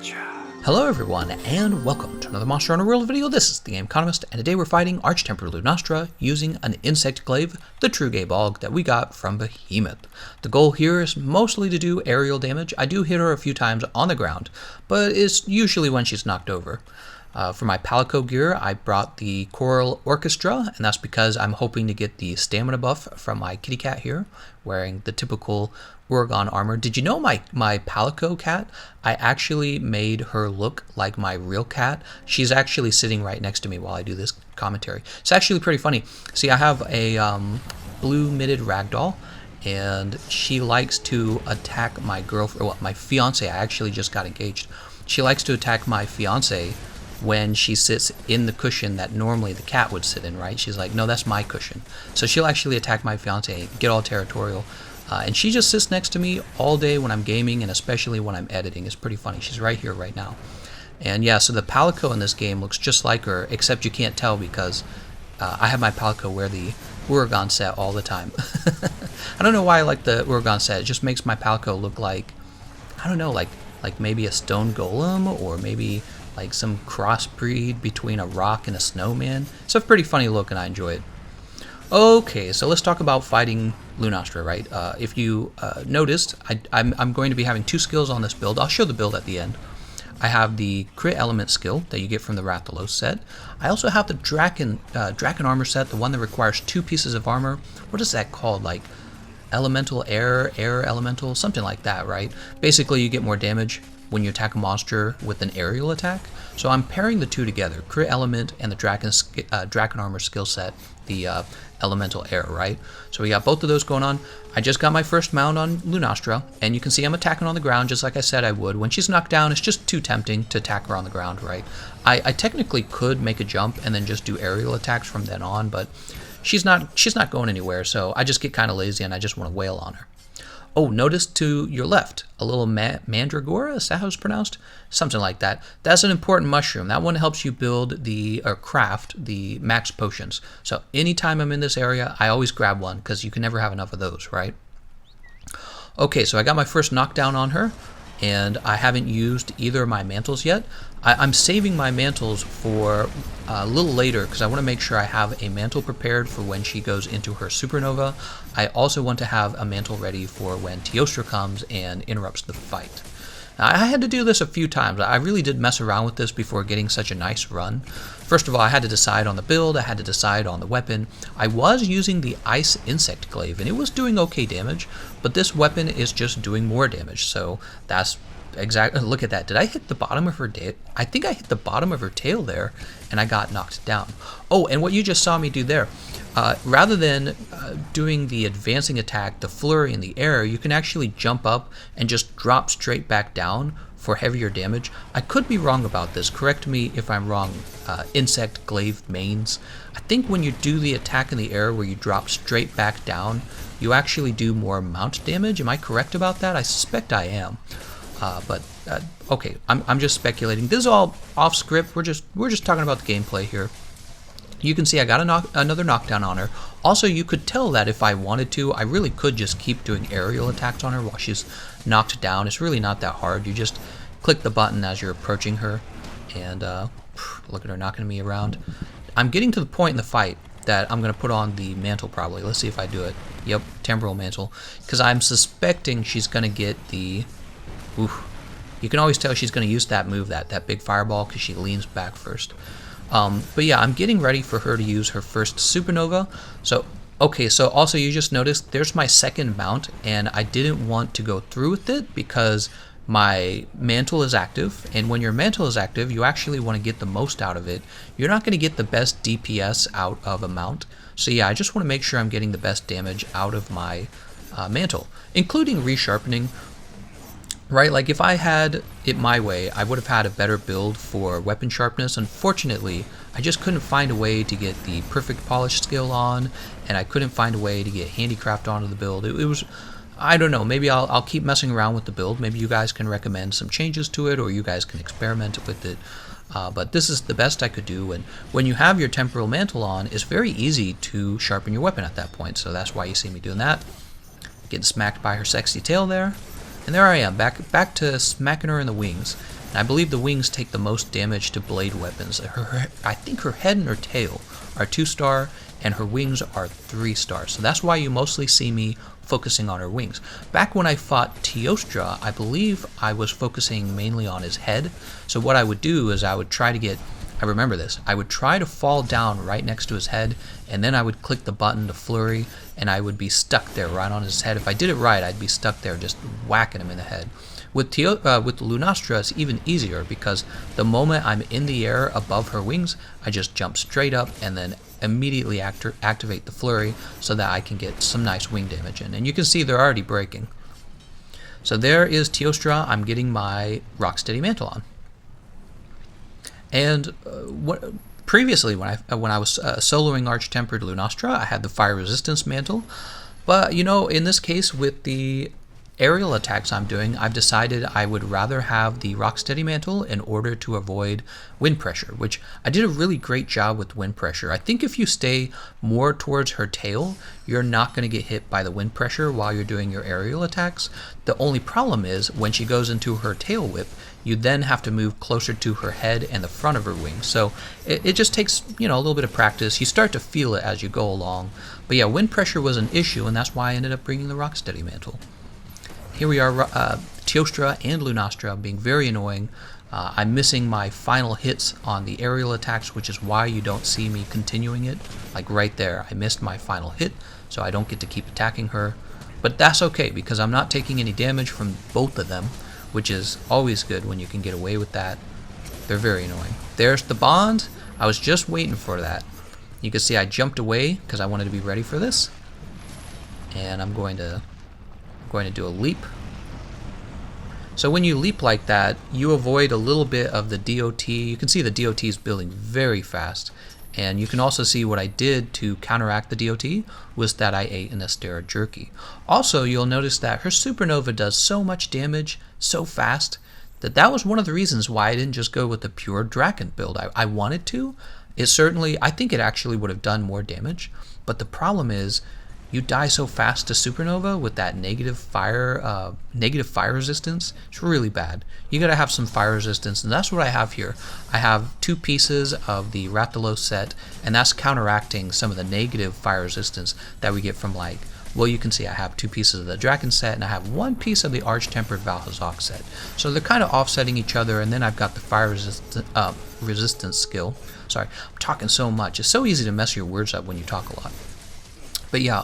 Hello everyone, and welcome to another Monster Hunter World video. This is Thegameconomist, and today we're fighting Arch-Tempered Lunastra using an insect glaive, the True Gaebog that we got from Behemoth. The goal here is mostly to do aerial damage. I do hit her a few times on the ground, but it's usually when she's knocked over. For my Palico gear, I brought the Choral Orchestra, and that's because I'm hoping to get the stamina buff from my kitty cat here, wearing the typical Oregon armor. Did you know my Palico cat, I actually made her look like my real cat? She's actually sitting right next to me while I do this commentary. It's actually pretty funny. See, I have a blue mitted ragdoll, and she likes to attack my girlfriend, well, my fiance. I actually just got engaged. She likes to attack my fiance when she sits in the cushion that normally the cat would sit in, right? She's like, no, that's my cushion. So she'll actually attack my fiance, get all territorial. And she just sits next to me all day when I'm gaming, and especially when I'm editing. It's pretty funny. She's right here right now. And yeah, so the Palico in this game looks just like her, except you can't tell because I have my Palico wear the Oregon set all the time. I don't know why I like the Oregon set. It just makes my Palico look like, I don't know, like maybe a stone golem, or maybe like some crossbreed between a rock and a snowman. It's a pretty funny look, and I enjoy it. Okay, so let's talk about fighting Lunastra, right? If you noticed, I'm going to be having two skills on this build. I'll show the build at the end. I have the crit element skill that you get from the Rathalos set. I also have the Draken armor set, the one that requires 2 pieces of armor. What is that called? Like elemental air elemental, something like that, right? Basically, you get more damage when you attack a monster with an aerial attack. So I'm pairing the two together, crit element and the Draken armor skill set, the elemental air, right? So we got both of those going on. I just got my first mount on Lunastra, and you can see I'm attacking on the ground just like I said I would. When she's knocked down, it's just too tempting to attack her on the ground, right? I technically could make a jump and then just do aerial attacks from then on, but she's not going anywhere, so I just get kind of lazy and I just want to wail on her. Oh, notice to your left, a little mandragora, is that how it's pronounced? Something like that. That's an important mushroom. That one helps you build or craft the max potions. So anytime I'm in this area, I always grab one, because you can never have enough of those, right? Okay, so I got my first knockdown on her, and I haven't used either of my mantles yet. I'm saving my mantles for a little later because I want to make sure I have a mantle prepared for when she goes into her supernova. I also want to have a mantle ready for when Teostra comes and interrupts the fight. Now, I had to do this a few times. I really did mess around with this before getting such a nice run. First of all, I had to decide on the build, I had to decide on the weapon. I was using the Ice Insect Glaive, and it was doing okay damage, but this weapon is just doing more damage, so that's exactly. Look at that. Did I hit the bottom of her tail? I think I hit the bottom of her tail there, and I got knocked down. Oh, and what you just saw me do there, rather than doing the advancing attack, the flurry in the air, you can actually jump up and just drop straight back down for heavier damage. I could be wrong about this. Correct me if I'm wrong, Insect Glaive mains. I think when you do the attack in the air where you drop straight back down, you actually do more mount damage. Am I correct about that? I suspect I am. Okay, I'm just speculating. This is all off script. We're just talking about the gameplay here. You can see I got another knockdown on her. Also, you could tell that if I wanted to, I really could just keep doing aerial attacks on her while she's knocked down. It's really not that hard. You just click the button as you're approaching her, and look at her knocking me around. I'm getting to the point in the fight that I'm going to put on the mantle probably. Let's see if I do it. Yep, temporal mantle. Because I'm suspecting she's going to get the... Oof. You can always tell she's going to use that move, that big fireball, because she leans back first. But yeah, I'm getting ready for her to use her first supernova. So, okay, so also you just noticed there's my second mount, and I didn't want to go through with it because my mantle is active, and when your mantle is active, you actually want to get the most out of it. You're not going to get the best DPS out of a mount. So yeah, I just want to make sure I'm getting the best damage out of my mantle, including resharpening. Right, like if I had it my way, I would have had a better build for weapon sharpness. Unfortunately, I just couldn't find a way to get the perfect polish skill on, and I couldn't find a way to get handicraft onto the build. It was, I don't know, maybe I'll keep messing around with the build. Maybe you guys can recommend some changes to it, or you guys can experiment with it. But this is the best I could do, and when you have your temporal mantle on, it's very easy to sharpen your weapon at that point, so that's why you see me doing that. Getting smacked by her sexy tail there. And there I am, back to smacking her in the wings. And I believe the wings take the most damage to blade weapons. I think her head and her tail are 2-star, and her wings are 3-star. So that's why you mostly see me focusing on her wings. Back when I fought Teostra, I believe I was focusing mainly on his head. So what I would do is I would try to get, I remember this, I would try to fall down right next to his head, and then I would click the button to flurry, and I would be stuck there right on his head. If I did it right, I'd be stuck there just whacking him in the head. With Lunastra, it's even easier because the moment I'm in the air above her wings, I just jump straight up and then immediately activate the flurry so that I can get some nice wing damage in. And you can see they're already breaking. So there is Teostra. I'm getting my Rocksteady Mantle on. And previously, when I was soloing Arch-Tempered Lunastra, I had the Fire Resistance Mantle. But, you know, in this case, with the aerial attacks I'm doing, I've decided I would rather have the Rocksteady Mantle in order to avoid wind pressure, which I did a really great job with wind pressure. I think if you stay more towards her tail, you're not going to get hit by the wind pressure while you're doing your aerial attacks. The only problem is when she goes into her tail whip, you then have to move closer to her head and the front of her wings. So it just takes, you know, a little bit of practice. You start to feel it as you go along. But yeah, wind pressure was an issue, and that's why I ended up bringing the Rocksteady Mantle. Here we are, Teostra and Lunastra being very annoying. I'm missing my final hits on the aerial attacks, which is why you don't see me continuing it. Like right there, I missed my final hit, so I don't get to keep attacking her. But that's okay, because I'm not taking any damage from both of them, which is always good when you can get away with that. They're very annoying. There's the bond. I was just waiting for that. You can see I jumped away because I wanted to be ready for this. And I'm going to do a leap. So when you leap like that, you avoid a little bit of the DOT. You can see the DOT is building very fast. And you can also see what I did to counteract the DOT was that I ate an Astera Jerky. Also, you'll notice that her Supernova does so much damage so fast that was one of the reasons why I didn't just go with the pure Draken build. I wanted to. I think it actually would have done more damage. But the problem is, you die so fast to Supernova with that negative fire resistance. It's really bad. You gotta have some fire resistance, and that's what I have here. I have 2 pieces of the Rathalos set, and that's counteracting some of the negative fire resistance that we get from, like, well, you can see I have 2 pieces of the Draken set, and I have 1 piece of the Arch-Tempered Valhazak set. So they're kind of offsetting each other, and then I've got the fire resistance skill. Sorry, I'm talking so much. It's so easy to mess your words up when you talk a lot. But yeah,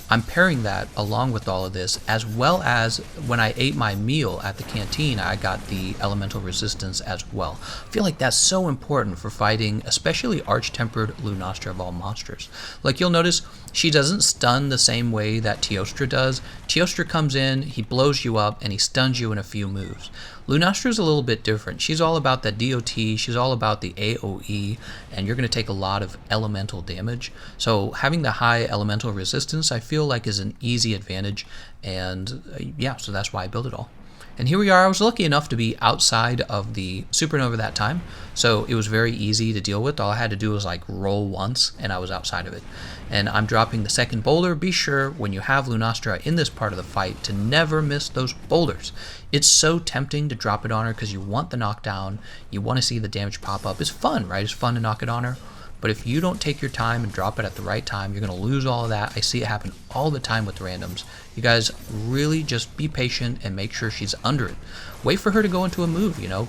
I'm pairing that along with all of this, as well as when I ate my meal at the canteen, I got the elemental resistance as well. I feel like that's so important for fighting, especially Arch-Tempered Lunastra of all monsters. Like you'll notice, she doesn't stun the same way that Teostra does. Teostra comes in, he blows you up, and he stuns you in a few moves. Lunastra is a little bit different. She's all about that DOT, she's all about the AoE, and you're going to take a lot of elemental damage. So having the high elemental resistance, I feel like is an easy advantage, and yeah, so that's why I built it all. And here we are. I was lucky enough to be outside of the Supernova that time, so it was very easy to deal with. All I had to do was like roll once, and I was outside of it. And I'm dropping the second boulder. Be sure when you have Lunastra in this part of the fight to never miss those boulders. It's so tempting to drop it on her because you want the knockdown, you want to see the damage pop up. It's fun, right? It's fun to knock it on her. But if you don't take your time and drop it at the right time, you're going to lose all of that. I see it happen all the time with randoms. You guys really just be patient and make sure she's under it. Wait for her to go into a move, you know.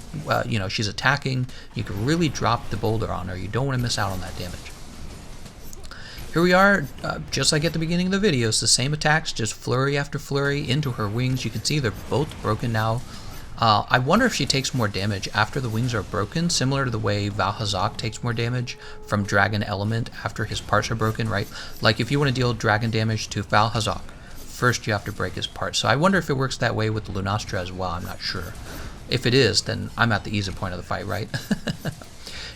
She's attacking. You can really drop the boulder on her. You don't want to miss out on that damage. Here we are, just like at the beginning of the video. It's the same attacks, just flurry after flurry into her wings. You can see they're both broken now. I wonder if she takes more damage after the wings are broken, similar to the way Valhazak takes more damage from Dragon Element after his parts are broken, right? Like if you want to deal dragon damage to Valhazak, first you have to break his parts. So I wonder if it works that way with the Lunastra as well. I'm not sure. If it is, then I'm at the easy point of the fight, right?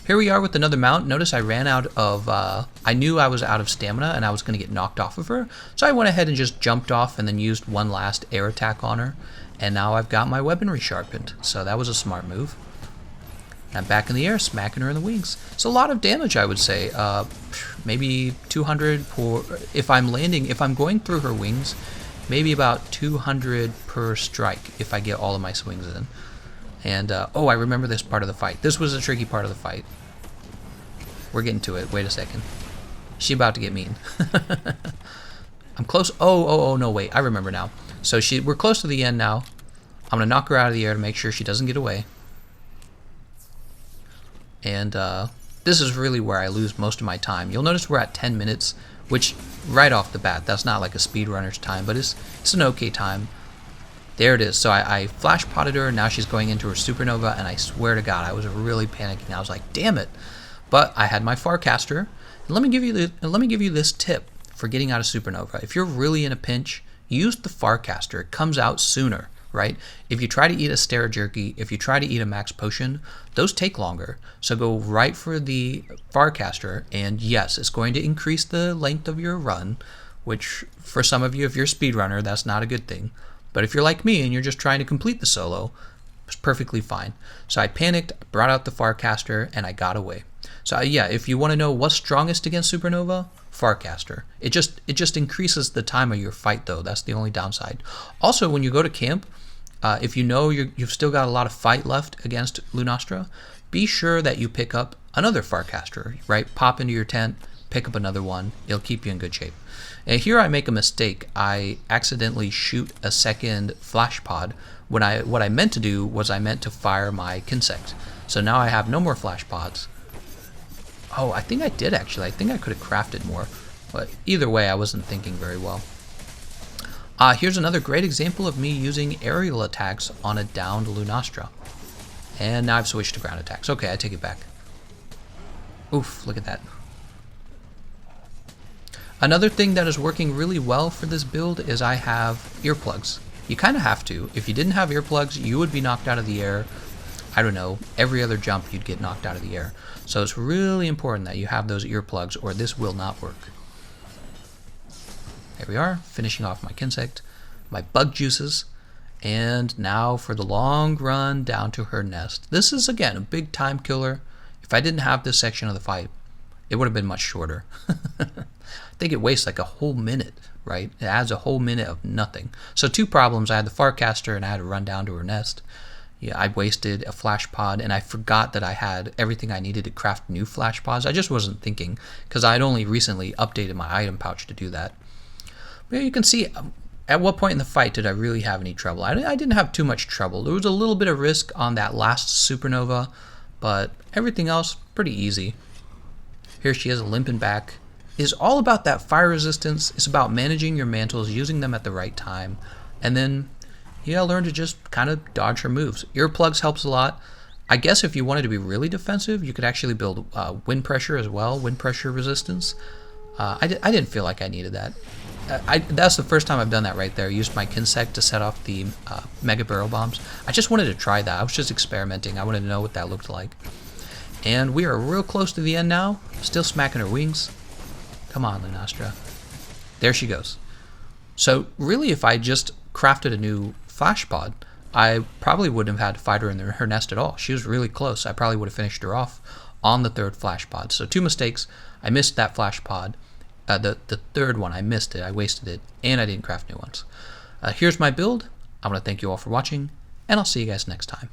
Here we are with another mount. Notice I ran out of, I knew I was out of stamina and I was going to get knocked off of her. So I went ahead and just jumped off and then used one last air attack on her. And now I've got my weaponry sharpened. So that was a smart move. I'm back in the air, smacking her in the wings. It's a lot of damage, I would say. Maybe 200 if I'm going through her wings, maybe about 200 per strike if I get all of my swings in. And, oh, I remember this part of the fight. This was a tricky part of the fight. We're getting to it. Wait a second. She's about to get mean. I'm close. Oh, no, wait. I remember now. So we're close to the end now. I'm going to knock her out of the air to make sure she doesn't get away. And this is really where I lose most of my time. You'll notice we're at 10 minutes, which right off the bat, that's not like a speedrunner's time, but it's an okay time. There it is. So I flash potted her, and now she's going into her supernova, and I swear to God, I was really panicking. I was like, damn it. But I had my Farcaster. And let me give you this tip for getting out of supernova. If you're really in a pinch, use the Farcaster. It comes out sooner, right? If you try to eat a Stera Jerky, if you try to eat a Max Potion, those take longer. So go right for the Farcaster, and yes, it's going to increase the length of your run, which for some of you, if you're a speedrunner, that's not a good thing. But if you're like me and you're just trying to complete the solo, it's perfectly fine. So I panicked, brought out the Farcaster, and I got away. So yeah, if you want to know what's strongest against supernova, Farcaster. It just increases the time of your fight, though. That's the only downside. Also, when you go to camp, if you know you've still got a lot of fight left against Lunastra, be sure that you pick up another Farcaster, right? Pop into your tent, pick up another one. It'll keep you in good shape. And here I make a mistake. I accidentally shoot a second flash pod. What I meant to do was I meant to fire my Kinsect. So now I have no more flash pods. Oh, I think I did actually. I think I could have crafted more. But either way, I wasn't thinking very well. Here's another great example of me using aerial attacks on a downed Lunastra. And now I've switched to ground attacks. Okay, I take it back. Oof, look at that. Another thing that is working really well for this build is I have earplugs. You kind of have to. If you didn't have earplugs, you would be knocked out of the air. I don't know, every other jump you'd get knocked out of the air. So it's really important that you have those earplugs or this will not work. There we are, finishing off my Kinsect, my bug juices, and now for the long run down to her nest. This is, again, a big time killer. If I didn't have this section of the fight, it would have been much shorter. I think it wastes like a whole minute, right? It adds a whole minute of nothing. So two problems. I had the Farcaster and I had to run down to her nest. Yeah, I wasted a flash pod and I forgot that I had everything I needed to craft new flash pods. I just wasn't thinking because I'd only recently updated my item pouch to do that. But you can see at what point in the fight did I really have any trouble. I didn't have too much trouble. There was a little bit of risk on that last supernova, but everything else pretty easy. Here she is limping back. It's all about that fire resistance. It's about managing your mantles, using them at the right time, and then you gotta learn to just kind of dodge her moves. Earplugs helps a lot. I guess if you wanted to be really defensive, you could actually build wind pressure as well, wind pressure resistance. I didn't feel like I needed that. That's the first time I've done that right there. I used my Kinsect to set off the Mega Barrel Bombs. I just wanted to try that. I was just experimenting. I wanted to know what that looked like. And we are real close to the end now. Still smacking her wings. Come on, Lunastra. There she goes. So really, if I just crafted a new flash pod, I probably wouldn't have had to fight her in her nest at all. She was really close. I probably would have finished her off on the third flash pod. So two mistakes. I missed that flash pod. The third one, I missed it. I wasted it, and I didn't craft new ones. Here's my build. I want to thank you all for watching, and I'll see you guys next time.